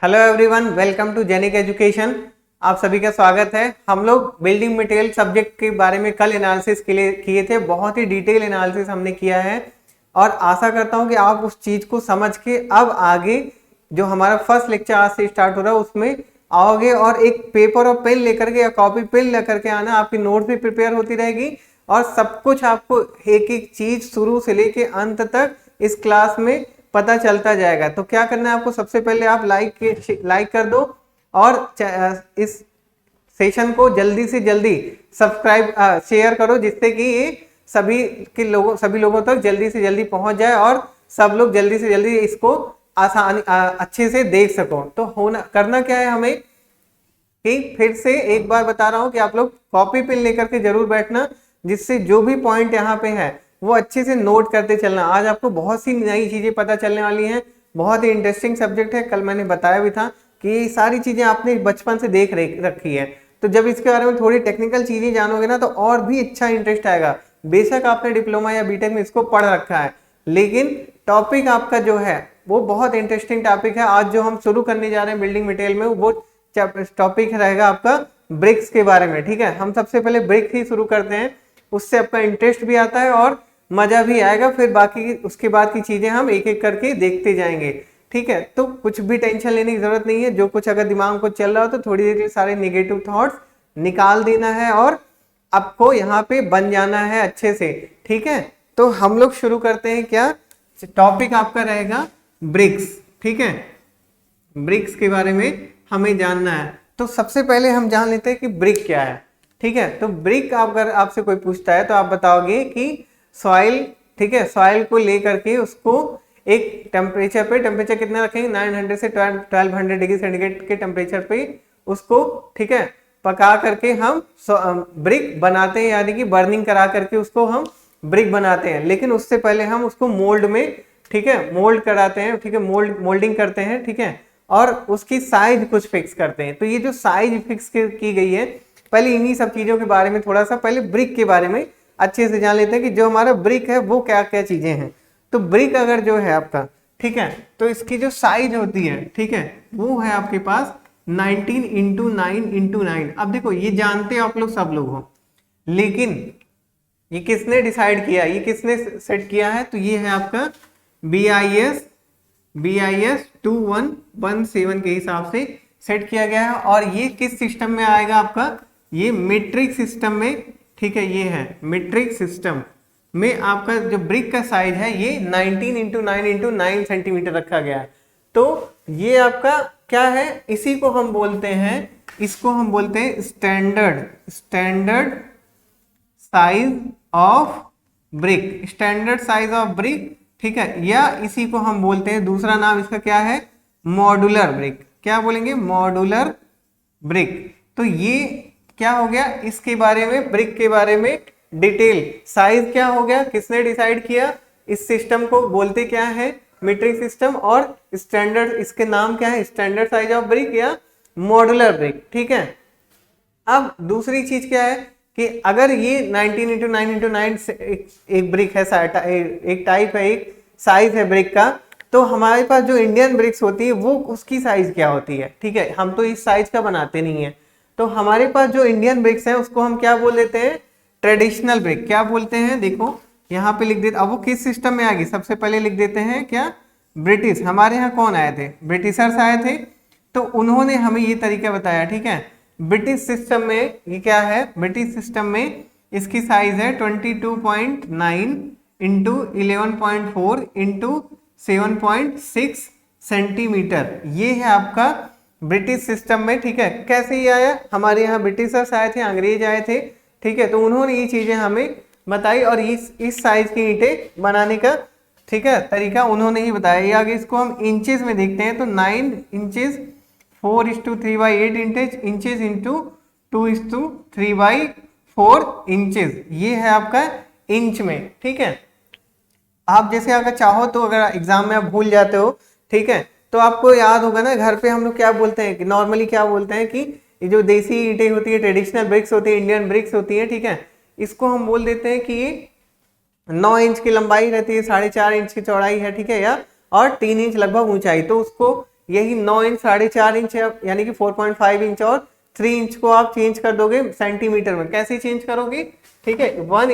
Hello everyone, welcome to Genic education. आप सभी का स्वागत है। हम लोग बिल्डिंग मटेरियल सब्जेक्ट के बारे में कल एनालिसिस के लिए किए थे। बहुत ही डिटेल एनालिसिस हमने किया है और आशा करता हूं कि आप उस चीज को समझ के अब आगे जो हमारा फर्स्ट लेक्चर आज से स्टार्ट हो रहा है उसमें आओगे और एक पेपर और पेन लेकर के या कॉपी पेन लेकर के आना। आपकी नोट भी प्रिपेयर होती रहेगी और सब कुछ आपको एक एक चीज शुरू से लेके अंत तक इस क्लास में पता चलता जाएगा। तो क्या करना है आपको, सबसे पहले आप लाइक कर दो और इस सेशन को जल्दी से जल्दी सब्सक्राइब शेयर करो, जिससे कि ये सभी लोगों तक जल्दी से जल्दी पहुंच जाए और सब लोग जल्दी से जल्दी इसको अच्छे से देख सको। तो करना क्या है हमें कि फिर से एक बार बता रहा हूं कि आप लोग कॉपी पेन लेकर के जरूर बैठना, जिससे जो भी पॉइंट यहाँ पे है वो अच्छे से नोट करते चलना। आज आपको बहुत सी नई चीजें पता चलने वाली हैं। बहुत ही इंटरेस्टिंग सब्जेक्ट है, कल मैंने बताया भी था कि सारी चीजें आपने बचपन से देख रखी है। तो जब इसके बारे में थोड़ी टेक्निकल चीजें जानोगे ना तो और भी अच्छा इंटरेस्ट आएगा। बेशक आपने डिप्लोमा या बीटेक में इसको पढ़ रखा है, लेकिन टॉपिक आपका जो है वो बहुत इंटरेस्टिंग टॉपिक है। आज जो हम शुरू करने जा रहे हैं बिल्डिंग मटेरियल में वो टॉपिक रहेगा आपका ब्रिक्स के बारे में। ठीक है, हम सबसे पहले ब्रिक ही शुरू करते हैं, उससे आपका इंटरेस्ट भी आता है और मजा भी आएगा। फिर बाकी उसके बाद की चीजें हम एक एक करके देखते जाएंगे। ठीक है, तो कुछ भी टेंशन लेने की जरूरत नहीं है। जो कुछ अगर दिमाग को चल रहा हो तो थोड़ी देर के सारे नेगेटिव थॉट्स निकाल देना है और आपको यहाँ पे बन जाना है अच्छे से। ठीक है, तो हम लोग शुरू करते हैं। क्या टॉपिक आपका रहेगा? ब्रिक्स। ठीक है, ब्रिक्स के बारे में हमें जानना है। तो सबसे पहले हम जान लेते हैं कि ब्रिक क्या है। ठीक है, तो ब्रिक अगर आपसे कोई पूछता है तो आप बताओगे कि सॉइल, ठीक है, सॉइल को लेकर के उसको एक टेम्परेचर पे, टेम्परेचर कितना रखेंगे 900 से 1200 डिग्री सेंटीग्रेड के टेम्परेचर पे उसको, ठीक है, पका करके हम ब्रिक बनाते हैं, यानी कि बर्निंग करा करके उसको हम ब्रिक बनाते हैं। लेकिन उससे पहले हम उसको मोल्ड में, ठीक है, मोल्ड कराते हैं, ठीक है, मोल्डिंग करते हैं, ठीक है, और उसकी साइज कुछ फिक्स करते हैं। तो ये जो साइज फिक्स की गई है, पहले इन्हीं सब चीजों के बारे में थोड़ा सा पहले ब्रिक के बारे में अच्छे से जान लेते हैं कि जो हमारा ब्रिक है वो क्या क्या चीजें हैं। तो ब्रिक अगर जो है आपका, ठीक है, तो इसकी जो साइज होती है, ठीक है, वो है आपके पास 19 इंटू 9। अब देखो ये जानते हो आप लोग, सब लोग हो, लेकिन ये किसने डिसाइड किया, ये किसने सेट किया है? तो ये है आपका BIS 2117 के हिसाब से सेट किया गया है। और ये किस सिस्टम में आएगा आपका? ये मीट्रिक सिस्टम में। ठीक है, ये है मीट्रिक सिस्टम में आपका जो ब्रिक का साइज है ये 19 इंटू 9 सेंटीमीटर रखा गया है। तो ये आपका क्या है? इसी को हम बोलते हैं, इसको हम बोलते हैं standard size of brick, standard size of brick. ठीक है, या इसी को हम बोलते हैं, दूसरा नाम इसका क्या है? Modular brick. क्या बोलेंगे? Modular brick. तो ये क्या हो गया? इसके बारे में, ब्रिक के बारे में डिटेल। साइज क्या हो गया? किसने डिसाइड किया? इस सिस्टम को बोलते क्या है? Metric system. और स्टैंडर्ड, इसके नाम क्या है? स्टैंडर्ड साइज ऑफ ब्रिक या मॉड्यूलर ब्रिक। ठीक है, अब दूसरी चीज क्या है कि अगर ये 19 इंटू 9 एक ब्रिक है, एक टाइप है, एक साइज है ब्रिक का, तो हमारे पास जो इंडियन ब्रिक्स होती है वो उसकी साइज क्या होती है? ठीक है, हम तो इस साइज का बनाते नहीं है। तो हमारे पास जो इंडियन ब्रिक्स हैं उसको हम क्या बोल देते हैं? Traditional brick. क्या बोलते हैं? देखो यहाँ पे लिख देते। अब वो किस सिस्टम में आ गई? सबसे पहले लिख देते हैं क्या? ब्रिटिश। हमारे यहाँ कौन आए थे? ब्रिटिशर्स आए थे, तो उन्होंने हमें ये तरीका बताया। ठीक है, ब्रिटिश सिस्टम में ये क्या है? ब्रिटिश सिस्टम में इसकी साइज है 22.9 इंटू 11.4 इंटू 7.6 सेंटीमीटर। ये है आपका ब्रिटिश सिस्टम में। ठीक है, कैसे ये आया? हमारे यहाँ ब्रिटिशर्स आए थे, अंग्रेज आए थे, ठीक है, तो उन्होंने ये चीजें हमें बताई और इस साइज की ईंटें बनाने का, ठीक है, तरीका उन्होंने ही बताया। ये आगे इसको हम इंचेस में देखते हैं तो 9 इंचेस 4:3/8 इंचेस इंटू 2:3/4 इंचेस। ये है आपका इंच में। ठीक है, आप जैसे अगर चाहो तो अगर एग्जाम में आप भूल जाते हो, ठीक है, तो आपको याद होगा ना, घर पे हम लोग क्या बोलते हैं कि नॉर्मली क्या बोलते हैं कि ये जो देसी ईंटें होती है, ट्रेडिशनल ब्रिक्स होती है, इंडियन ब्रिक्स होती है, ठीक है, इसको हम बोल देते हैं कि ये 9 इंच की लंबाई रहती है, 4.5 इंच की चौड़ाई है, ठीक है, या और 3 इंच लगभग ऊंचाई। तो उसको यही 9 इंच 4.5 इंच है, यानी कि 4.5 इंच और 3 इंच को आप चेंज कर दोगे सेंटीमीटर में। कैसे चेंज करोगे? ठीक है, 1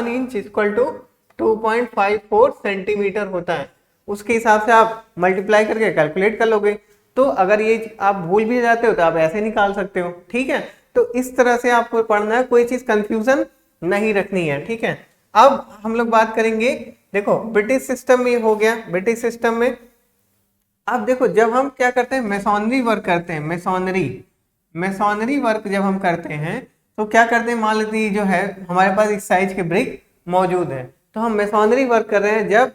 इंच इक्वल टू 2.54 सेंटीमीटर होता है, उसके हिसाब से आप मल्टीप्लाई करके कैलकुलेट कर लोगे। तो अगर ये आप भूल भी जाते हो तो आप ऐसे निकाल सकते हो। ठीक है, तो इस तरह से आपको पढ़ना है, कोई चीज कंफ्यूजन नहीं रखनी है। ठीक है, अब हम लोग बात करेंगे, देखो ब्रिटिश सिस्टम में हो गया। ब्रिटिश सिस्टम में अब देखो, जब हम क्या करते हैं, मैसोनरी वर्क करते हैं, मैसोनरी वर्क जब हम करते हैं तो क्या करते हैं, मान लीजिए जो है हमारे पास इस साइज के ब्रिक मौजूद है, तो हम मैसोनरी वर्क कर रहे हैं, जब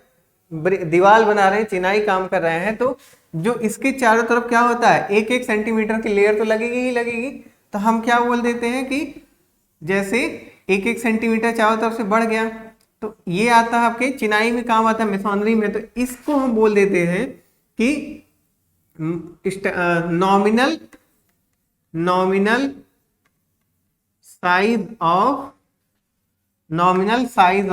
दीवार बना रहे हैं, चिनाई काम कर रहे हैं, तो जो इसके चारों तरफ क्या होता है, 1-1 सेंटीमीटर की लेयर तो लगेगी ही लगेगी। तो हम क्या बोल देते हैं कि जैसे 1-1 सेंटीमीटर चारों तरफ से बढ़ गया, तो ये आता है आपके चिनाई में काम आता है, मैसोनरी में। तो इसको हम बोल देते हैं कि nominal size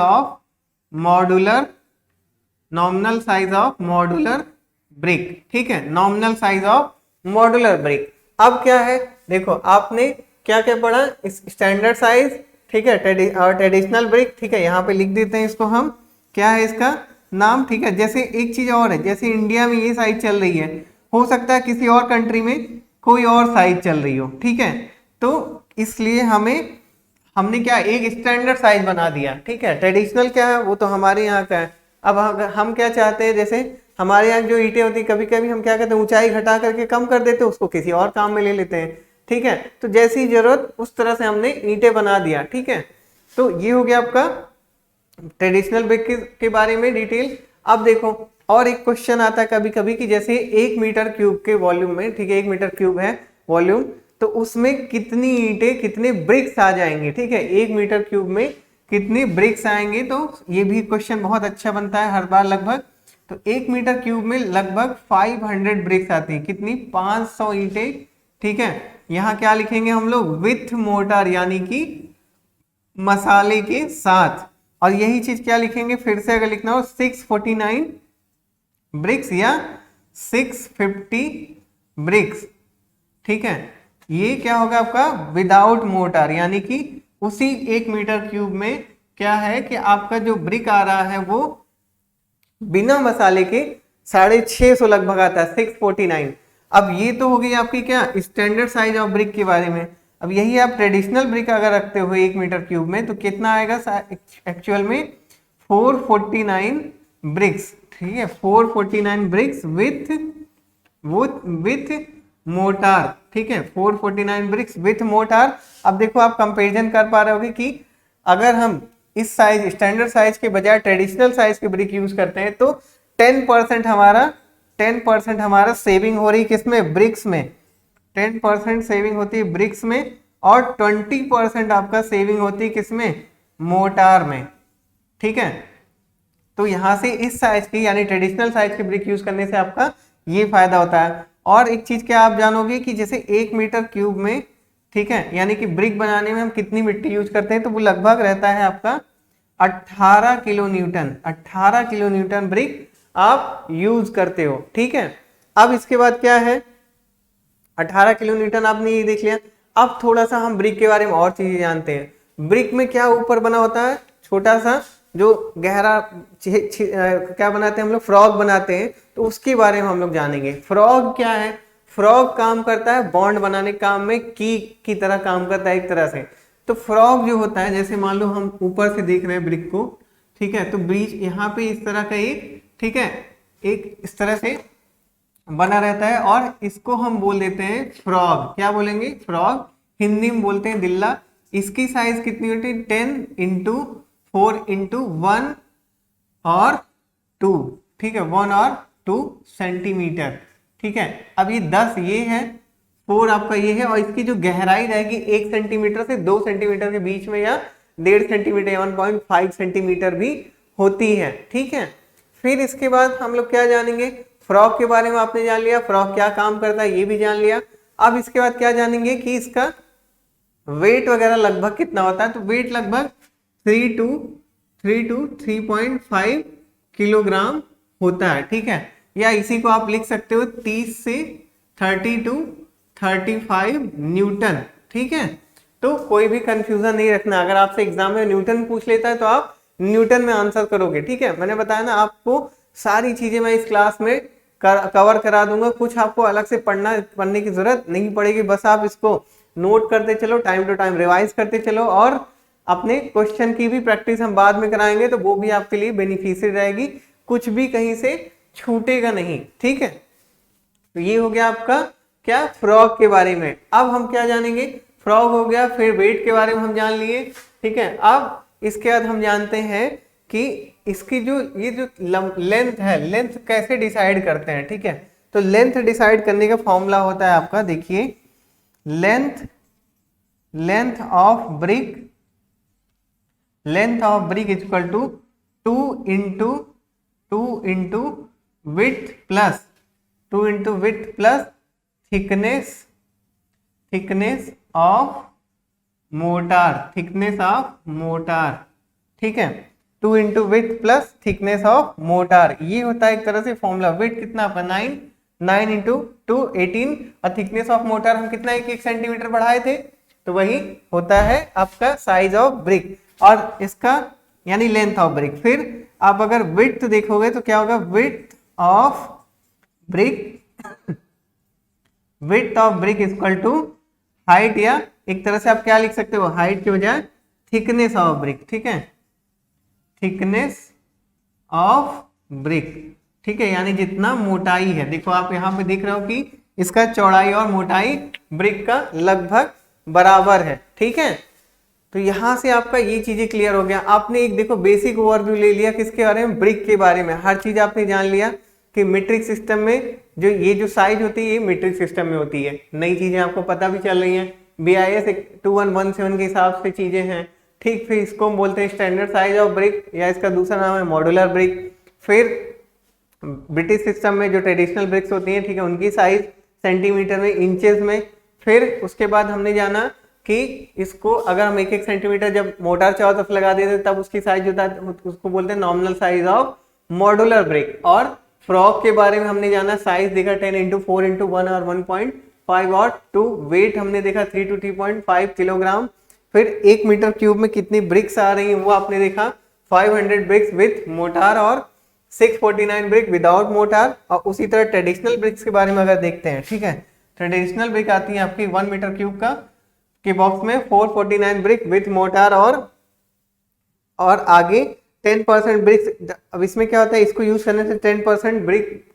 of modular brick. ठीक है, nominal size of modular brick. अब क्या है, देखो आपने क्या क्या पढ़ा, स्टैंडर्ड साइज, ठीक है, और ट्रेडिशनल ब्रिक। ठीक है, यहाँ पे लिख देते हैं इसको हम, क्या है इसका नाम। ठीक है, जैसे एक चीज और है, जैसे इंडिया में ये साइज चल रही है, हो सकता है किसी और कंट्री में कोई और साइज चल रही हो। ठीक है, तो इसलिए हमने क्या, एक स्टैंडर्ड साइज बना दिया। ठीक है, ट्रेडिशनल क्या है वो तो हमारे यहाँ का है। अब हम क्या चाहते हैं, जैसे हमारे यहाँ जो ईंटें होती है, कभी कभी हम क्या करते हैं, ऊंचाई घटा करके कम कर देते हैं, उसको किसी और काम में ले लेते हैं। ठीक है, तो जैसी जरूरत उस तरह से हमने ईंटें बना दिया। ठीक है, तो ये हो गया आपका ट्रेडिशनल ब्रिक के बारे में डिटेल। अब देखो, और एक क्वेश्चन आता है कभी कभी कि जैसे 1 मीटर क्यूब के वॉल्यूम में, ठीक है, 1 मीटर क्यूब है वॉल्यूम, तो उसमें कितनी ईंटें, कितने ब्रिक्स आ जाएंगे। ठीक है, 1 मीटर क्यूब में कितने ब्रिक्स आएंगे, तो ये भी क्वेश्चन बहुत अच्छा बनता है हर बार लगभग। तो 1 मीटर क्यूब में लगभग 500 ब्रिक्स आती है, कितनी, 500 ईंटें। ठीक है, यहाँ क्या लिखेंगे हम लोग, विथ मोर्टार, यानी कि मसाले के साथ। और यही चीज क्या लिखेंगे, फिर से अगर लिखना हो, 649 ब्रिक्स या 650 ब्रिक्स। ठीक है, ये क्या होगा आपका विदाउट मोर्टार, यानी कि उसी 1 मीटर क्यूब में क्या है कि आपका जो ब्रिक आ रहा है वो बिना मसाले के 650 लगभग आता है, 649। अब ये तो हो गई आपकी क्या स्टैंडर्ड साइज ऑफ ब्रिक के बारे में। अब यही आप ट्रेडिशनल ब्रिक अगर रखते हो 1 मीटर क्यूब में, तो कितना आएगा एक्चुअल में, 449 ब्रिक्स। ठीक है, 449 ब्रिक्स विथ मोटार। ठीक है, 449 ब्रिक्स विथ मोटार। अब देखो आप कंपैरिजन कर पा रहे होगे कि अगर हम इस साइज स्टैंडर्ड साइज के बजाय ट्रेडिशनल साइज के ब्रिक यूज करते हैं, तो 10% हमारा सेविंग हो रही किसमें, ब्रिक्स में। 10% सेविंग होती है ब्रिक्स में, और 20% आपका सेविंग होती है किसमें, मोटार में। ठीक है, तो यहां से इस साइज की यानी ट्रेडिशनल साइज की ब्रिक यूज करने से आपका ये फायदा होता है। और एक चीज क्या आप जानोगे कि जैसे 1 मीटर क्यूब में, ठीक है, यानी कि ब्रिक बनाने में हम कितनी मिट्टी यूज करते हैं, तो वो लगभग रहता है आपका 18 kilo Newton. 18 kilo Newton brick आप यूज करते हो। ठीक है, अब इसके बाद क्या है, 18 किलो न्यूटन आपने ये देख लिया। अब थोड़ा सा हम ब्रिक के बारे में और चीजें जानते हैं। ब्रिक में क्या ऊपर बना होता है, छोटा सा जो गहरा क्या बनाते हैं हम लोग, फ्रॉग बनाते हैं, तो उसके बारे में हम लोग जानेंगे। फ्रॉग क्या है, फ्रॉग काम करता है बॉन्ड बनाने काम में, की तरह काम करता है एक तरह से। तो फ्रॉग जो होता है, जैसे मान लो हम ऊपर से देख रहे हैं ब्रिक को, ठीक है, तो ब्रिज यहाँ पे इस तरह का एक, ठीक है, एक इस तरह से बना रहता है, और इसको हम बोल देते हैं फ्रॉग। क्या बोलेंगे, फ्रॉग। हिंदी में बोलते हैं दिल्ला। इसकी साइज कितनी होती है, 10x4x1 और 2। ठीक है, 1 और 2 सेंटीमीटर। ठीक है, अब ये 10 ये है, 4 आपका ये है, और इसकी जो गहराई रहेगी 1 सेंटीमीटर से 2 सेंटीमीटर के बीच में, या 1.5 सेंटीमीटर 1.5 सेंटीमीटर भी होती है। ठीक है, फिर इसके बाद हम लोग क्या जानेंगे, फ्रॉग के बारे में आपने जान लिया, फ्रॉग क्या काम करता है ये भी जान लिया। अब इसके बाद क्या जानेंगे कि इसका वेट वगैरह लगभग कितना होता है, तो वेट लगभग 3 to 3.5 किलोग्राम होता है। ठीक है, या इसी को आप लिख सकते हो 30 से 30 टू 35 न्यूटन। ठीक है, तो कोई भी कंफ्यूजन नहीं रखना। अगर आपसे एग्जाम में न्यूटन पूछ लेता है तो आप न्यूटन में आंसर करोगे। ठीक है, मैंने बताया ना आपको सारी चीजें मैं इस क्लास में कवर करा दूंगा, कुछ आपको अलग से पढ़ने की जरूरत नहीं पड़ेगी। बस आप इसको नोट करते चलो, टाइम टू टाइम रिवाइज करते चलो, और अपने क्वेश्चन की भी प्रैक्टिस हम बाद में कराएंगे, तो वो भी आपके लिए बेनिफिशियल रहेगी, कुछ भी कहीं से छूटेगा नहीं। ठीक है, तो ये हो गया आपका क्या, फ्रॉग के बारे में। अब हम क्या जानेंगे, फ्रॉग हो गया, फिर वेट के बारे में हम जान लिए। ठीक है, अब इसके बाद हम जानते हैं कि इसकी जो ये जो लेंथ है, लेंथ कैसे डिसाइड करते हैं। ठीक है, तो लेंथ डिसाइड करने का फॉर्मूला होता है आपका, देखिए, length of brick equal to 2 into width plus thickness of mortar. ठीक है, 2 into width plus thickness of mortar, ये होता है एक तरह से फॉर्मूला। विड्थ कितना आपका 9 इंटू 2 18, और थिकनेस ऑफ मोटार हम कितना 1 सेंटीमीटर बढ़ाए थे, तो वही होता है आपका साइज ऑफ ब्रिक, और इसका यानी लेंथ ऑफ ब्रिक। फिर आप अगर विड्थ देखोगे तो क्या होगा, width of brick equal to height, या एक तरह से आप क्या लिख सकते हो, हाइट के बजाय थिकनेस ऑफ ब्रिक। ठीक है, थिकनेस ऑफ ब्रिक। ठीक है, यानी जितना मोटाई है, देखो आप यहाँ पे देख रहे हो कि इसका चौड़ाई और मोटाई ब्रिक का लगभग बराबर है। ठीक है, तो यहां से आपका ये चीजें क्लियर हो गया। आपने एक देखो बेसिक ओवरव्यू ले लिया किसके बारे में, ब्रिक के बारे में। हर चीज आपने जान लिया कि मीट्रिक सिस्टम में जो साइज होती है, ये मीट्रिक सिस्टम में होती है। नई चीजें आपको पता भी चल रही हैं, BIS 2117 के हिसाब से चीजें हैं। ठीक, फिर इसको हम बोलते हैं स्टैंडर्ड साइज ऑफ ब्रिक, या इसका दूसरा नाम है मॉड्यूलर ब्रिक। फिर ब्रिटिश सिस्टम में जो ट्रेडिशनल ब्रिक्स होती हैं, ठीक है, उनकी साइज सेंटीमीटर में, इंचेस में। फिर उसके बाद हमने जाना कि इसको अगर हम 1 सेंटीमीटर जब मोटार चारों तरफ लगा देते तब उसकी साइज होता है, उसको बोलते हैं nominal size of modular brick. और फ्रॉग के बारे में हमने जाना, साइज देखा 10 इंटू 4 इंटू 1 और 1.5 और 2, वेट हमने देखा 3 to 3.5 किलोग्राम। फिर 1 मीटर क्यूब में कितनी ब्रिक्स आ रही हैं वो आपने देखा, 500 ब्रिक्स विथ मोटार और 649 ब्रिक विदाउट मोटार। और उसी तरह ट्रेडिशनल ब्रिक्स के बारे में अगर देखते हैं, ठीक है, ट्रेडिशनल ब्रिक आती है आपकी 1 मीटर क्यूब का के बॉक्स में 449 ब्रिक विथ मोटार और आगे 10% ब्रिक्स। अब इसमें क्या होता है, इसको यूज करने से 10% ब्रिक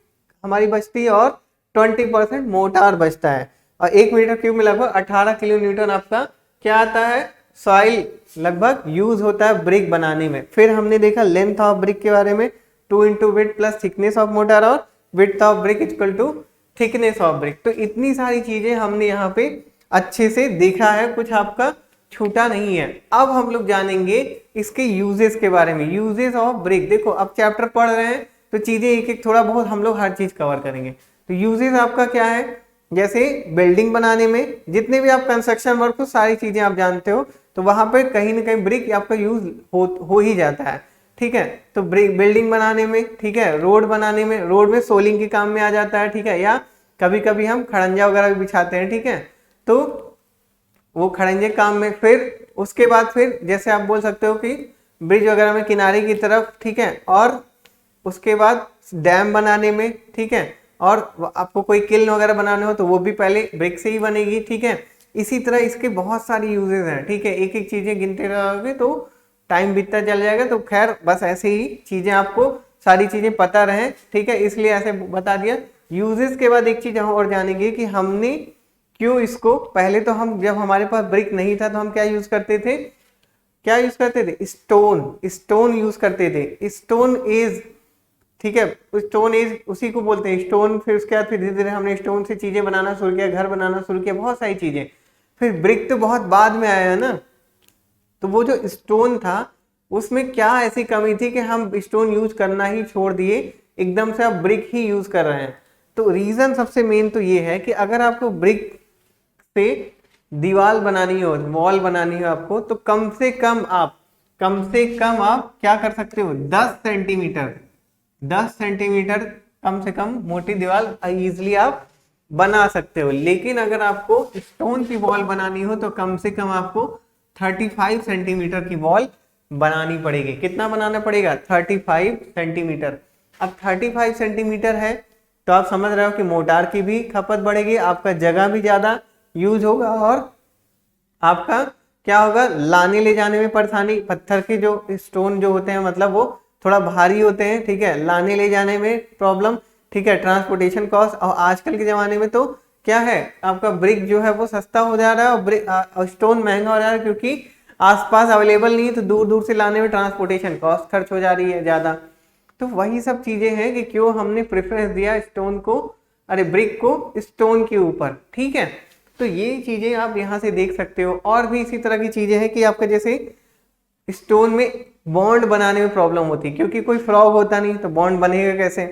हमारी बचती है और 20% मोटार बचता है। और 1 मीटर क्यूब में लगभग 18 किलो न्यूटन आपका क्या आता है, सॉइल लगभग यूज होता है ब्रिक बनाने में। फिर हमने देखा लेंथ ऑफ ब्रिक के बारे में, 2 into width plus thickness of mortar और width of brick equal to thickness of brick. तो इतनी सारी चीजें हमने यहाँ पे अच्छे से देखा है, कुछ आपका छूटा नहीं है। अब हम लोग जानेंगे इसके यूजेस के बारे में, यूजेस ऑफ ब्रिक। देखो अब चैप्टर पढ़ रहे हैं तो चीजें एक एक थोड़ा बहुत हम लोग हर चीज कवर करेंगे। तो यूजेस आपका क्या है, जैसे बिल्डिंग बनाने में जितने भी आप कंस्ट्रक्शन वर्क हो सारी चीजें आप जानते हो, तो वहां पे कहीं ना कहीं ब्रिक आपका यूज हो ही जाता है। ठीक है, तो ब्रिक बिल्डिंग बनाने में, ठीक है, रोड बनाने में, रोड में सोलिंग के काम में आ जाता है। ठीक है, या कभी कभी हम खड़ंजा वगैरह भी बिछाते हैं। ठीक है, तो वो खड़ंजे काम में। फिर उसके बाद फिर जैसे आप बोल सकते हो कि ब्रिज वगैरह में किनारे की तरफ, ठीक है, और उसके बाद डैम बनाने में, ठीक है, और आपको कोई किल्न वगैरह बनाने हो तो वो भी पहले ब्रिक से ही बनेगी। ठीक है, इसी तरह इसके बहुत सारी यूजेस हैं। ठीक है, एक एक चीजें गिनते रहोगे तो टाइम बीतता चल जाएगा। तो खैर बस ऐसे ही चीजें आपको सारी चीजें पता रहे, ठीक है, इसलिए ऐसे बता दिया। यूजेस के बाद एक चीज हम और जानेंगे कि हमने क्यों इसको, पहले तो हम जब हमारे पास ब्रिक नहीं था तो हम क्या यूज करते थे, स्टोन यूज करते थे, स्टोन एज। ठीक है, स्टोन एज उसी को बोलते हैं स्टोन। फिर उसके बाद फिर धीरे धीरे हमने स्टोन से चीजें बनाना शुरू किया, घर बनाना शुरू किया, बहुत सारी चीजें। फिर ब्रिक तो बहुत बाद में आया है ना, तो वो जो स्टोन था उसमें क्या ऐसी कमी थी कि हम स्टोन यूज करना ही छोड़ दिए, एकदम से आप ब्रिक ही यूज कर रहे हैं। तो रीजन सबसे मेन तो ये है कि अगर आपको ब्रिक से दीवार बनानी हो, वॉल बनानी हो आपको, तो कम से कम आप क्या कर सकते हो, 10 सेंटीमीटर कम से कम मोटी दीवार इजीली आप बना सकते हो। लेकिन अगर आपको स्टोन की वॉल बनानी हो तो कम से कम आपको 35 सेंटीमीटर की वॉल बनानी पड़ेगी। कितना बनाना पड़ेगा? 35 सेंटीमीटर। अब 35 सेंटीमीटर है तो आप समझ रहे हो कि मोटार की भी खपत बढ़ेगी, आपका जगह भी ज्यादा यूज होगा और आपका क्या होगा, लाने ले जाने में परेशानी। पत्थर के जो स्टोन जो होते हैं मतलब वो थोड़ा भारी होते हैं, ठीक है, लाने ले जाने में प्रॉब्लम, ठीक है, ट्रांसपोर्टेशन कॉस्ट। और आजकल के ज़माने में तो क्या है, आपका ब्रिक जो है वो सस्ता हो जा रहा है और स्टोन महंगा हो रहा है, क्योंकि आसपास अवेलेबल नहीं है, तो दूर दूर से लाने में ट्रांसपोर्टेशन कॉस्ट खर्च हो जा रही है ज़्यादा। तो वही सब चीज़ें हैं कि क्यों हमने प्रेफरेंस दिया स्टोन को, अरे ब्रिक को स्टोन के ऊपर, ठीक है। तो ये चीज़ें आप यहाँ से देख सकते हो। और भी इसी तरह की चीज़ें हैं कि आपका जैसे स्टोन में बॉन्ड बनाने में प्रॉब्लम होती है, क्योंकि कोई फ्रॉग होता नहीं तो बॉन्ड बनेगा कैसे।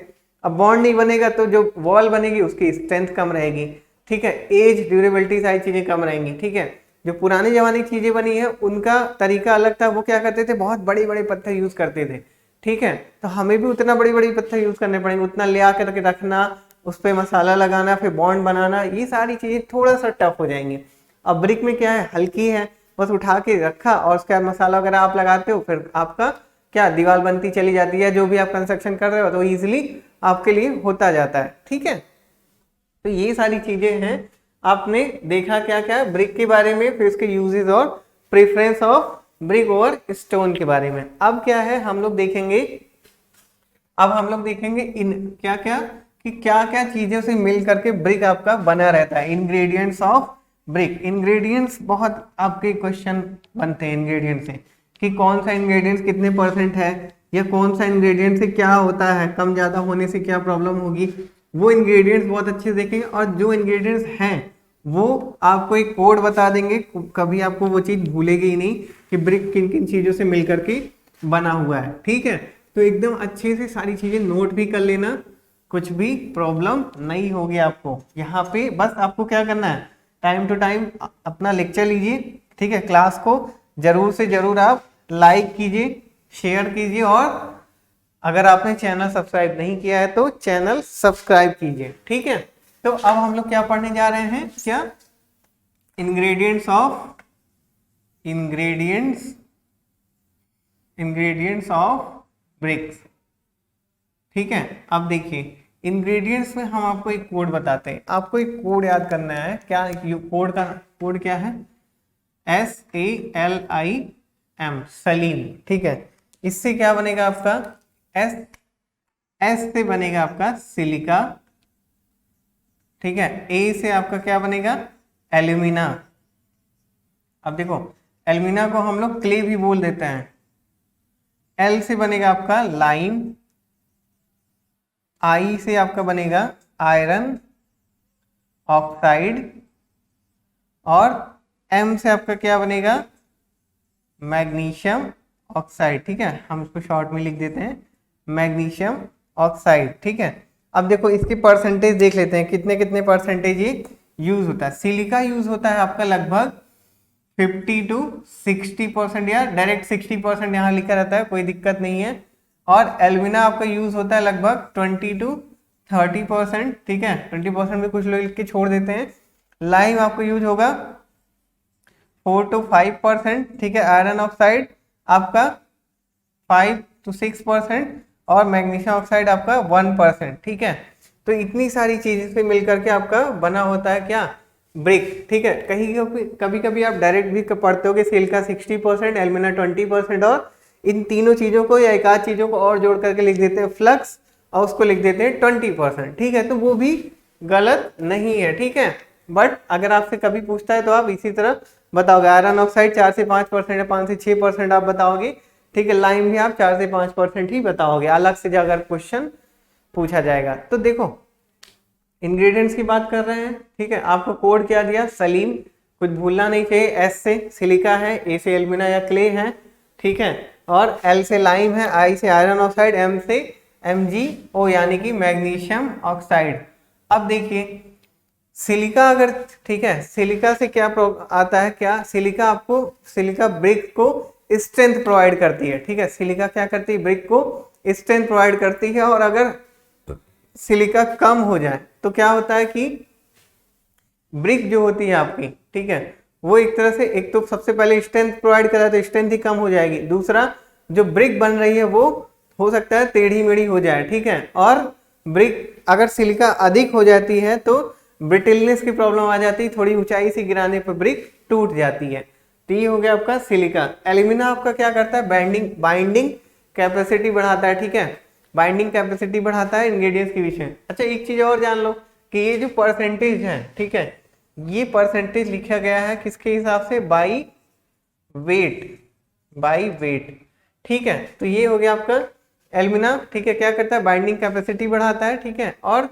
अब बॉन्ड नहीं बनेगा तो जो वॉल बनेगी उसकी स्ट्रेंथ कम रहेगी, ठीक है, एज ड्यूरेबिलिटी सारी चीज़ें कम रहेंगी, ठीक है। जो पुराने जमाने की चीज़ें बनी है उनका तरीका अलग था, वो क्या करते थे, बहुत बड़े बड़े पत्थर यूज़ करते थे, ठीक है। तो हमें भी उतना बड़ी बड़ी पत्थर यूज़ करने पड़ेंगे, उतना ले आकर के रखना, उस पर मसाला लगाना, फिर बॉन्ड बनाना, ये सारी चीज़ें थोड़ा सा टफ हो जाएंगी। अब ब्रिक में क्या है, हल्की है, बस उठा के रखा और उसके बाद मसाला वगैरह आप लगाते हो, फिर आपका क्या दीवार बनती चली जाती है। जो भी आप कंस्ट्रक्शन कर रहे हो तो इजीली आपके लिए होता जाता है, ठीक है। तो ये सारी चीजें हैं, आपने देखा क्या क्या ब्रिक के बारे में, फिर उसके यूजेस और प्रेफरेंस ऑफ ब्रिक और स्टोन के बारे में। अब क्या है हम लोग देखेंगे, अब हम लोग देखेंगे इन क्या क्या कि क्या क्या चीजों से मिल करके ब्रिक आपका बना रहता है। इंग्रेडिएंट्स ऑफ ब्रिक, इंग्रेडिएंट्स बहुत आपके क्वेश्चन बनते हैं इंग्रेडिएंट से, कि कौन सा इंग्रेडिएंट्स कितने परसेंट है, या कौन सा इंग्रेडिएंट से क्या होता है, कम ज़्यादा होने से क्या प्रॉब्लम होगी, वो इंग्रेडिएंट्स बहुत अच्छे से देखेंगे। और जो इंग्रेडिएंट्स हैं वो आपको एक कोड बता देंगे, कभी आपको वो चीज़ भूलेगी ही नहीं कि ब्रिक किन किन चीज़ों से मिल करके बना हुआ है, ठीक है। तो एकदम अच्छे से सारी चीज़ें नोट भी कर लेना, कुछ भी प्रॉब्लम नहीं होगी आपको। यहाँ पे बस आपको क्या करना है, टाइम टू टाइम अपना लेक्चर लीजिए, ठीक है। क्लास को जरूर से जरूर आप लाइक कीजिए, शेयर कीजिए, और अगर आपने चैनल सब्सक्राइब नहीं किया है तो चैनल सब्सक्राइब कीजिए, ठीक है। तो अब हम लोग क्या पढ़ने जा रहे हैं, क्या इंग्रेडिएंट्स ऑफ ब्रिक्स, ठीक है। अब देखिए इंग्रेडिएंट्स में हम आपको एक कोड बताते हैं, आपको एक कोड याद करना है। क्या कोड क्या है, SALIM, सलीम, ठीक है। इससे क्या बनेगा आपका, एस से बनेगा आपका सिलिका, ठीक है। ए से आपका क्या बनेगा, एल्यूमिना। अब देखो एल्यूमिना को हम लोग क्ले भी बोल देते हैं। एल से बनेगा आपका लाइम, आई से आपका बनेगा आयरन ऑक्साइड, और एम से आपका क्या बनेगा, मैग्नीशियम ऑक्साइड, ठीक है। हम इसको शॉर्ट में लिख देते हैं मैग्नीशियम ऑक्साइड, ठीक है। अब देखो इसके परसेंटेज देख लेते हैं, कितने कितने परसेंटेज ये यूज होता है। सिलिका यूज होता है आपका लगभग 50 to 60%, या डायरेक्ट 60% यहाँ लिखा रहता है, कोई दिक्कत नहीं है। और एल्यूमिना आपका यूज होता है लगभग 20 to 30%, ठीक है। 20% भी कुछ लोग लिख के छोड़ देते हैं। लाइम आपको यूज होगा 4 to 5%, ठीक है। आयरन ऑक्साइड आपका 5 to 6%, और मैग्नीशियम ऑक्साइड आपका 1%, ठीक है। तो इतनी सारी चीजें से मिलकर के आपका बना होता है क्या, ब्रिक, ठीक है। कभी कभी आप डायरेक्ट भी पढ़ते हो कि सिलिका 60%, एल्यूमिना 20%, और इन तीनों चीजों को या एक आध चीजों को और जोड़ करके लिख देते हैं फ्लक्स, और उसको लिख देते हैं 20%, ठीक है। तो वो भी गलत नहीं है, ठीक है। बट अगर आपसे कभी पूछता है तो आप इसी तरह बताओगे। आयरन ऑक्साइड 4 से 5% है, 5 से 6% आप बताओगे, ठीक है। लाइम भी आप 4 से 5% ही बताओगे, अलग से अगर क्वेश्चन पूछा जाएगा। तो देखो इंग्रेडिएंट्स की बात कर रहे हैं, ठीक है। आपको कोड क्या दिया, सलीम, कुछ भूलना नहीं चाहिए। एस से सिलिका है, ए से एल्यूमिना या क्ले है, ठीक है। और एल से लाइम है, आई से आयरन ऑक्साइड, एम से MgO यानी कि मैग्नीशियम ऑक्साइड। अब देखिए सिलिका अगर, ठीक है, सिलिका से क्या आता है, क्या सिलिका आपको, सिलिका ब्रिक को स्ट्रेंथ प्रोवाइड करती है, ठीक है। सिलिका क्या करती है, ब्रिक को स्ट्रेंथ प्रोवाइड करती है। और अगर सिलिका कम हो जाए तो क्या होता है कि ब्रिक जो होती है आपकी, ठीक है, वो एक तरह से, एक तो सबसे पहले स्ट्रेंथ प्रोवाइड करा तो स्ट्रेंथ ही कम हो जाएगी, दूसरा जो ब्रिक बन रही है वो हो सकता है टेढ़ी मेढ़ी हो जाए, ठीक है, और ब्रिक अगर सिलिका अधिक हो जाती है तो ब्रिटलनेस की प्रॉब्लम आ जाती है, थोड़ी ऊंचाई से गिराने पर ब्रिक टूट जाती है। तो ये हो गया आपका सिलिका। एल्यूमिना आपका क्या करता है, बाइंडिंग कैपेसिटी बढ़ाता है, ठीक है, बाइंडिंग कैपेसिटी बढ़ाता है इंग्रेडिएंट्स के विषय। अच्छा एक चीज और जान लो कि ये जो परसेंटेज है, ठीक है, ये परसेंटेज लिखा गया है किसके हिसाब से, बाई वेट, ठीक है। तो ये हो गया आपका एल्यूमिना, ठीक है, क्या करता है, बाइंडिंग कैपेसिटी बढ़ाता है, ठीक है, और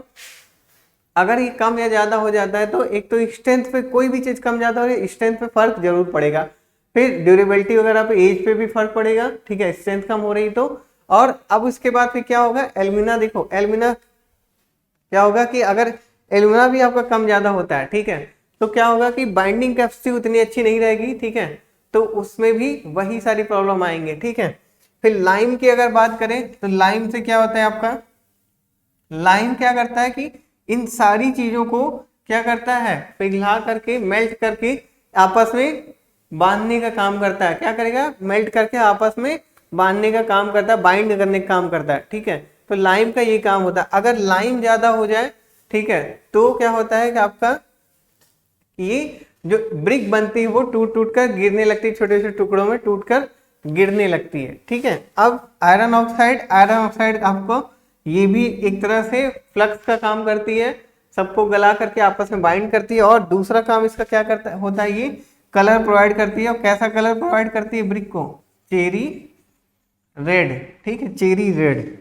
अगर ये कम या ज्यादा हो जाता है तो एक तो स्ट्रेंथ पे, कोई भी चीज कम ज्यादा हो रही है स्ट्रेंथ पे फर्क जरूर पड़ेगा, फिर ड्यूरेबिलिटी वगैरह पे, एज पे भी फर्क पड़ेगा, ठीक है, स्ट्रेंथ कम हो रही तो। और अब उसके बाद फिर क्या होगा, एल्यूमिना, देखो एल्यूमिना क्या होगा कि अगर एल्यूमिना भी आपका कम ज्यादा होता है, ठीक है, तो क्या होगा कि बाइंडिंग कैपेसिटी उतनी अच्छी नहीं रहेगी, ठीक है, तो उसमें भी वही सारी प्रॉब्लम आएंगे, ठीक है। फिर लाइम की अगर बात करें तो लाइम से क्या होता है आपका, लाइम क्या करता है कि इन सारी चीजों को क्या करता है, पिघला करके, मेल्ट करके आपस में बांधने का काम करता है। क्या करेगा, मेल्ट करके आपस में बांधने का काम करता है, बाइंड करने का काम करता है, ठीक है। तो लाइम का ये काम होता है। अगर लाइम ज्यादा हो जाए, ठीक है, तो क्या होता है कि आपका ये जो ब्रिक बनती है वो टूट टूट कर गिरने लगती है, छोटे छोटे टुकड़ों में टूट कर गिरने लगती है, ठीक है। अब आयरन ऑक्साइड आपको ये भी एक तरह से फ्लक्स का काम करती है, सबको गला करके आपस में बाइंड करती है, और दूसरा काम इसका क्या करता होता है, ये कलर प्रोवाइड करती है। और कैसा कलर प्रोवाइड करती है ब्रिक को, चेरी रेड, ठीक है, चेरी रेड।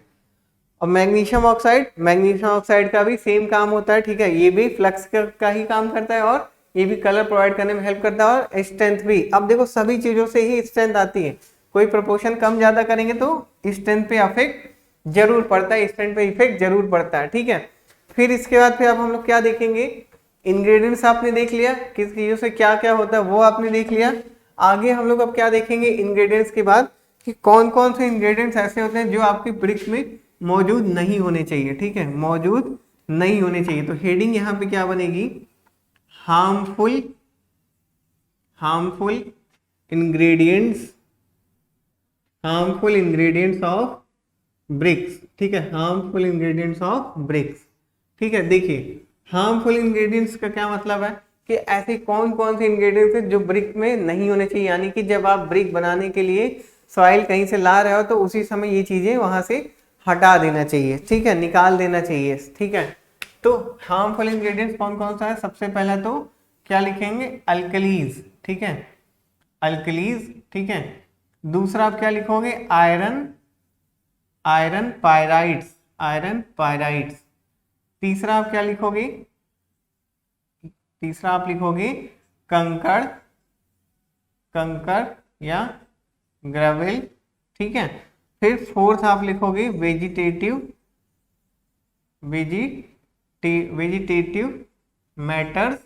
और मैग्नीशियम ऑक्साइड का भी सेम काम होता है, ठीक है, ये भी फ्लक्स का ही काम करता है और ये भी कलर प्रोवाइड करने में हेल्प करता है, और स्ट्रेंथ भी। अब देखो सभी चीजों से ही स्ट्रेंथ आती है, कोई प्रोपोर्शन कम ज्यादा करेंगे तो स्ट्रेंथ पे अफेक्ट जरूर पड़ता है, स्ट्रेंथ पे इफेक्ट जरूर पड़ता है, ठीक है। फिर इसके बाद फिर अब हम लोग क्या देखेंगे, इंग्रेडिएंट्स आपने देख लिया, किस चीजों से क्या क्या होता है वो आपने देख लिया। आगे हम लोग अब क्या देखेंगे इंग्रेडिएंट्स के बाद, कि कौन कौन से इंग्रेडिएंट्स ऐसे होते हैं जो आपकी ब्रिक में मौजूद नहीं होने चाहिए, ठीक है, मौजूद नहीं होने चाहिए। तो हेडिंग यहाँ पे क्या बनेगी, हार्मफुल इंग्रेडिएंट्स ऑफ ब्रिक्स, ठीक है, हार्मफुल इंग्रेडिएंट्स ऑफ ब्रिक्स, ठीक है। देखिए हार्मफुल इंग्रेडिएंट्स का क्या मतलब है कि ऐसे कौन कौन से इंग्रेडिएंट्स हैं जो ब्रिक में नहीं होने चाहिए, यानी कि जब आप ब्रिक बनाने के लिए सॉइल कहीं से ला रहे हो तो उसी समय ये चीजें वहां से हटा देना चाहिए, ठीक है, निकाल देना चाहिए, ठीक है। तो हार्मफुल इंग्रेडिएंट्स कौन कौन सा है, सबसे पहला तो क्या लिखेंगे, अल्कलीज, ठीक है, अल्कलीज, ठीक है। दूसरा आप क्या लिखोगे, आयरन पायराइड्स। तीसरा आप क्या लिखोगे, तीसरा आप लिखोगे कंकड़ या ग्रेवल, ठीक है। फिर फोर्थ आप लिखोगे वेजिटेटिव मैटर्स,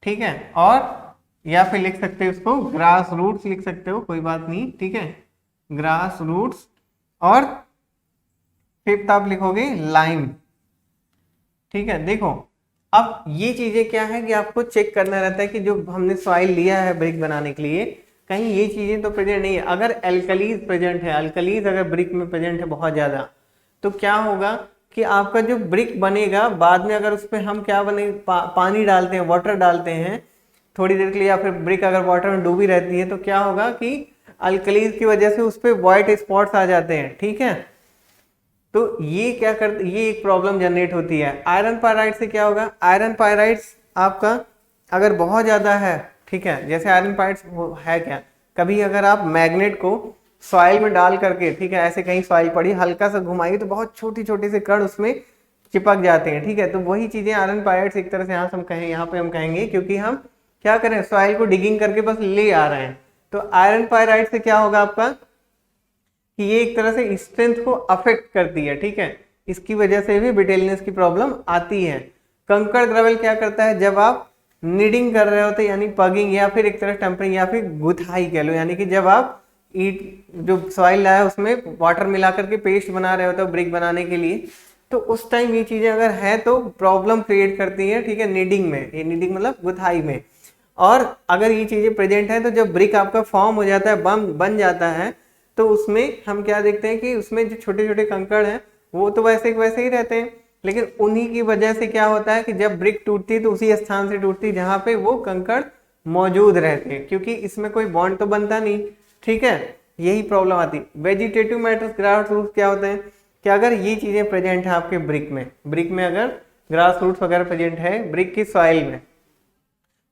ठीक है, और या फिर लिख सकते हो उसको ग्रास रूट्स लिख सकते हो, कोई बात नहीं, ठीक है, ग्रास रूट्स। और फिफ्थ आप लिखोगे लाइम, ठीक है। देखो अब ये चीजें क्या है कि आपको चेक करना रहता है कि जो हमने सॉइल लिया है ब्रिक बनाने के लिए कहीं ये चीजें तो प्रेजेंट नहीं है। अगर एल्कलीज प्रेजेंट है, अल्कलीज अगर ब्रिक में प्रेजेंट है बहुत ज्यादा, तो क्या होगा कि आपका जो ब्रिक बनेगा बाद में अगर उस पर हम क्या बने पानी डालते हैं, वाटर डालते हैं थोड़ी देर के लिए, या फिर ब्रिक अगर वाटर में डूबी रहती है तो क्या होगा कि अल्कलीज की वजह से उस पर व्हाइट स्पॉट्स आ जाते हैं, ठीक है। तो ये क्या करते, ये एक प्रॉब्लम जनरेट होती है। आयरन पायराइड से क्या होगा, आयरन पायराइड्स आपका अगर बहुत ज्यादा है, ठीक है, जैसे आयरन पायराइड्स है क्या, कभी अगर आप मैग्नेट को सॉइल में डाल करके, ठीक है, ऐसे कहीं सॉइल पड़ी हल्का सा घुमाइए तो बहुत छोटी छोटी से कण उसमें चिपक जाते हैं, ठीक है। तो वही चीजें आयरन पायराइड्स एक तरह से यहाँ पे हम कहेंगे, क्योंकि हम क्या करें, सॉइल को डिगिंग करके बस ले आ रहे हैं। तो आयरन पायराइड से क्या होगा आपका कि ये एक तरह से स्ट्रेंथ को अफेक्ट करती है, ठीक है, इसकी वजह से भी ब्रिटलनेस की प्रॉब्लम आती है। कंकड़ ग्रेवल क्या करता है, जब आप नीडिंग कर रहे होते यानी पगिंग या फिर एक तरह टेम्परिंग या फिर गुथाई कह लो, यानी कि जब आप ईट जो सॉइल लाया उसमें वाटर मिला करके पेस्ट बना रहे होते हो ब्रिक बनाने के लिए, तो उस टाइम ये चीजें अगर है तो प्रॉब्लम क्रिएट करती है, ठीक है, नीडिंग में, ये नीडिंग मतलब गुथाई में। और अगर ये चीजें प्रेजेंट है तो जब ब्रिक आपका फॉर्म हो जाता है, बन जाता है, तो उसमें हम क्या देखते हैं कि उसमें जो छोटे छोटे कंकड़ हैं वो तो वैसे वैसे ही रहते हैं, लेकिन उन्हीं की वजह से क्या होता है कि जब ब्रिक टूटती है तो उसी स्थान से टूटती है जहां पे वो कंकड़ मौजूद रहते हैं, क्योंकि इसमें कोई बॉन्ड तो बनता नहीं, ठीक है, यही प्रॉब्लम आती। वेजिटेटिव मैटर्स, ग्रास रूट्स क्या होते हैं कि अगर ये चीजें प्रेजेंट है आपके ब्रिक में अगर ग्रास रूट्स वगैरह प्रेजेंट है ब्रिक की सॉइल में,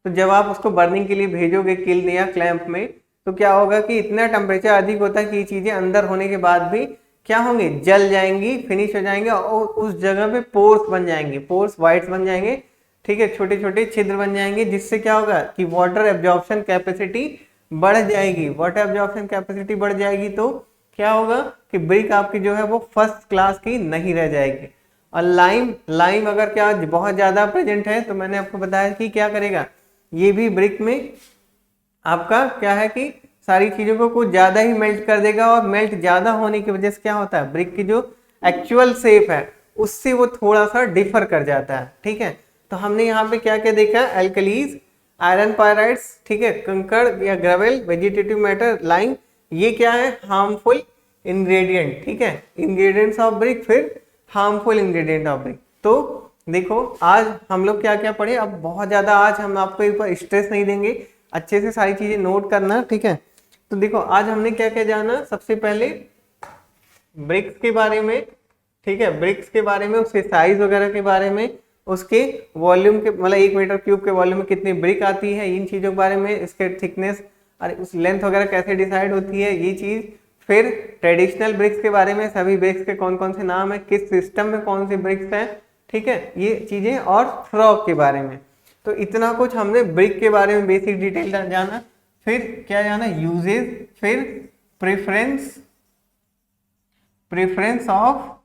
तो जब आप उसको बर्निंग के लिए भेजोगे किल्न या क्लैंप में, तो क्या होगा कि इतना टेम्परेचर अधिक होता है कि ये चीजें अंदर होने के बाद भी क्या होंगे, जल जाएंगी, फिनिश हो जाएंगे, और उस जगह पे पोर्स बन जाएंगे, पोर्स वाइट्स बन जाएंगे, ठीक है, छोटे छोटे छिद्र बन जाएंगे, जिससे क्या होगा कि वाटर एब्जॉर्प्शन कैपेसिटी बढ़ जाएगी। वाटर एब्जॉर्प्शन कैपेसिटी बढ़ जाएगी तो क्या होगा कि ब्रिक आपकी जो है वो फर्स्ट क्लास की नहीं रह जाएगी। और लाइम अगर क्या बहुत ज्यादा प्रेजेंट है तो मैंने आपको बताया कि क्या करेगा, ये भी ब्रिक में आपका क्या है कि सारी चीजों को कुछ ज्यादा ही मेल्ट कर देगा, और मेल्ट ज्यादा होने की वजह से क्या होता है, ब्रिक की जो एक्चुअल शेप है उससे वो थोड़ा सा डिफर कर जाता है, ठीक है। तो हमने यहाँ पे क्या क्या देखा, एल्कलीज, आयरन पायराइड्स, ठीक है, कंकड़ या ग्रेवल, वेजिटेटिव मैटर, लाइम, ये क्या है, हार्मफुल इंग्रेडिएंट, ठीक है, इंग्रेडिएंट्स ऑफ ब्रिक, फिर हार्मफुल इंग्रेडिएंट ऑफ ब्रिक। तो देखो आज हम लोग क्या क्या पढ़े, अब बहुत ज्यादा आज हम आपको एक बार स्ट्रेस नहीं देंगे, अच्छे से सारी चीजें नोट करना, ठीक है। तो देखो आज हमने क्या क्या जाना, सबसे पहले ब्रिक्स के बारे में, ठीक है, ब्रिक्स के बारे में, उसके साइज वगैरह के बारे में, उसके वॉल्यूम के मतलब 1 मीटर क्यूब के वॉल्यूम में कितनी ब्रिक आती है, इन चीजों के बारे में, इसके थिकनेस और उस लेंथ वगैरह कैसे डिसाइड होती है, ये चीज। फिर ट्रेडिशनल ब्रिक्स के बारे में, सभी ब्रिक्स के कौन कौन से नाम है, किस सिस्टम में कौन सी ब्रिक्स है, ठीक है, ये चीजें, और फ्रॉग के बारे में। तो इतना कुछ हमने ब्रिक के बारे में बेसिक डिटेल जाना। फिर क्या जाना, यूजेस, फिर preference of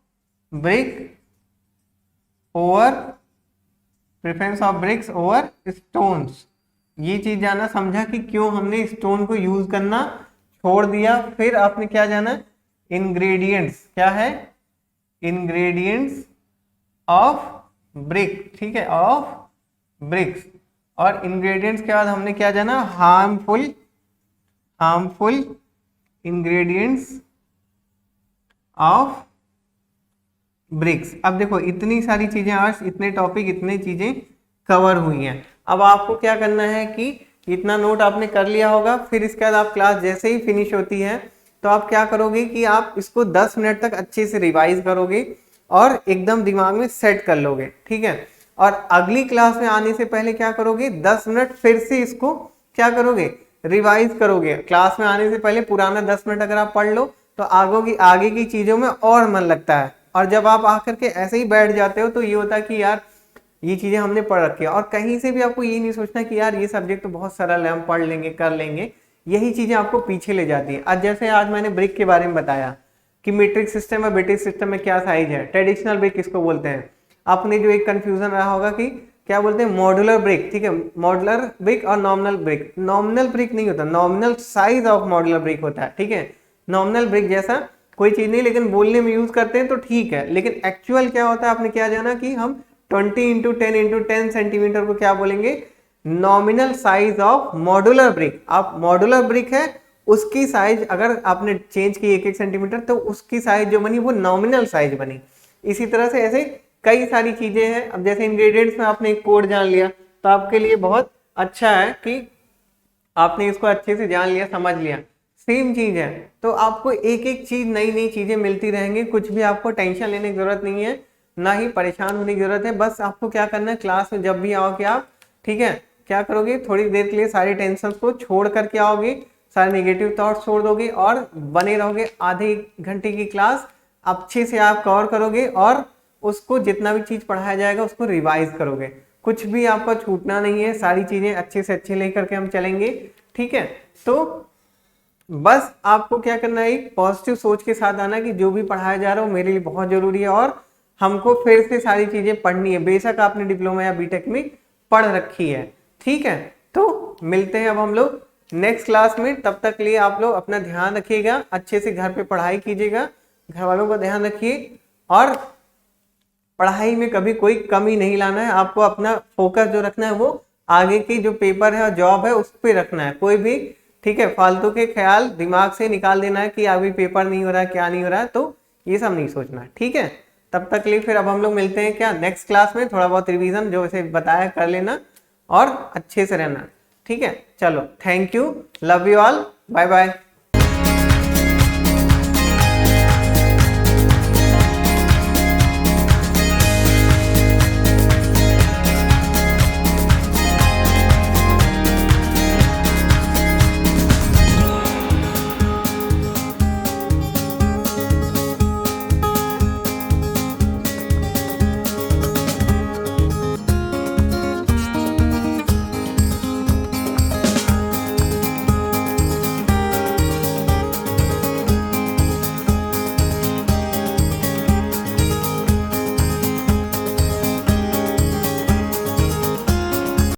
BRICS over stones, ये चीज जाना, समझा कि क्यों हमने स्टोन को यूज करना छोड़ दिया। फिर आपने क्या जाना, इंग्रेडिएंट्स, क्या है, इंग्रेडिएंट्स ऑफ ब्रिक, ठीक है, ऑफ ब्रिक्स। और इंग्रेडिएंट्स के बाद हमने क्या जाना, हार्मफुल इंग्रेडिएंट्स ऑफ ब्रिक्स। अब देखो इतनी सारी चीजें, आज इतने टॉपिक, इतनी चीजें कवर हुई हैं। अब आपको क्या करना है कि इतना नोट आपने कर लिया होगा, फिर इसके बाद आप क्लास जैसे ही फिनिश होती है तो आप क्या करोगे कि आप इसको 10 मिनट तक अच्छे से रिवाइज करोगे और एकदम दिमाग में सेट कर लोगे, ठीक है। और अगली क्लास में आने से पहले क्या करोगे, 10 मिनट फिर से इसको क्या करोगे, रिवाइज करोगे। क्लास में आने से पहले पुराना 10 मिनट अगर आप पढ़ लो तो आगे की चीजों में और मन लगता है। और जब आप आकर के ऐसे ही बैठ जाते हो तो ये होता है कि यार ये चीजें हमने पढ़ रखी है, और कहीं से भी आपको ये नहीं सोचना कि यार ये सब्जेक्ट तो बहुत सरल है, हम पढ़ लेंगे, कर लेंगे, यही चीजें आपको पीछे ले जाती है। आज जैसे आज मैंने ब्रिक के बारे में बताया कि मीट्रिक सिस्टम और बेटिक सिस्टम में क्या साइज है, ट्रेडिशनल ब्रिक किसको बोलते हैं, आपने जो एक कंफ्यूजन रहा होगा कि क्या बोलते हैं, मॉड्यूलर ब्रिक, ठीक है, मॉड्यूलर ब्रिक और नॉमिनल ब्रिक। नॉमिनल ब्रिक नहीं होता, nominal size of modular brick होता है, ठीक है। नॉमिनल ब्रिक जैसा कोई चीज नहीं, लेकिन बोलने में यूज करते हैं तो ठीक है, लेकिन एक्चुअल क्या होता है, आपने क्या जाना कि हम 20x10 सेंटीमीटर को क्या बोलेंगे, nominal size of modular brick. आप मॉड्यूलर ब्रिक है उसकी साइज अगर आपने चेंज की 1 सेंटीमीटर तो उसकी साइज जो बनी वो नॉमिनल साइज बनी। इसी तरह से ऐसे कई सारी चीजें हैं। अब जैसे इंग्रेडिएंट्स में आपने एक कोड जान लिया तो आपके लिए बहुत अच्छा है कि आपने इसको अच्छे से जान लिया, समझ लिया। सेम चीज है तो आपको एक एक चीज, नई नई चीजें मिलती रहेंगी, कुछ भी आपको टेंशन लेने की जरूरत नहीं है, ना ही परेशान होने की जरूरत है। बस आपको क्या करना है, क्लास में जब भी आओगे आप, ठीक है, क्या करोगे, थोड़ी देर के लिए सारी टेंशन को छोड़ करके आओगे, सारे नेगेटिव थॉट्स छोड़ दोगे और बने रहोगे। आधे घंटे की क्लास अच्छे से आप कवर करोगे और उसको जितना भी चीज पढ़ाया जाएगा उसको रिवाइज करोगे, कुछ भी आपका छूटना नहीं है, सारी चीजें अच्छे से अच्छे लेकर के हम चलेंगे, ठीक है। तो बस आपको क्या करना है, एक पॉजिटिव सोच के साथ आना कि जो भी पढ़ाया जा रहा है वो मेरे लिए बहुत जरूरी है और हमको फिर से सारी चीजें पढ़नी है, बेशक आपने डिप्लोमा या बीटेक में पढ़ रखी है, ठीक है। तो मिलते हैं अब हम लोग नेक्स्ट क्लास में, तब तक के लिए आप लोग अपना ध्यान रखिएगा, अच्छे से घर पे पढ़ाई कीजिएगा, घर वालों का ध्यान रखिए और पढ़ाई में कभी कोई कमी नहीं लाना है, आपको अपना फोकस जो रखना है वो आगे की जो पेपर है और जॉब है उस पर रखना है। कोई भी ठीक है फालतू के ख्याल दिमाग से निकाल देना है कि अभी पेपर नहीं हो रहा है, क्या नहीं हो रहा है, तो ये सब नहीं सोचना। ठीक है, तब तक के लिए फिर अब हम लोग मिलते हैं क्या नेक्स्ट क्लास में। थोड़ा बहुत रिवीजन जो इसे बताया कर लेना और अच्छे से रहना। ठीक है, चलो, thank you, love you all, bye bye.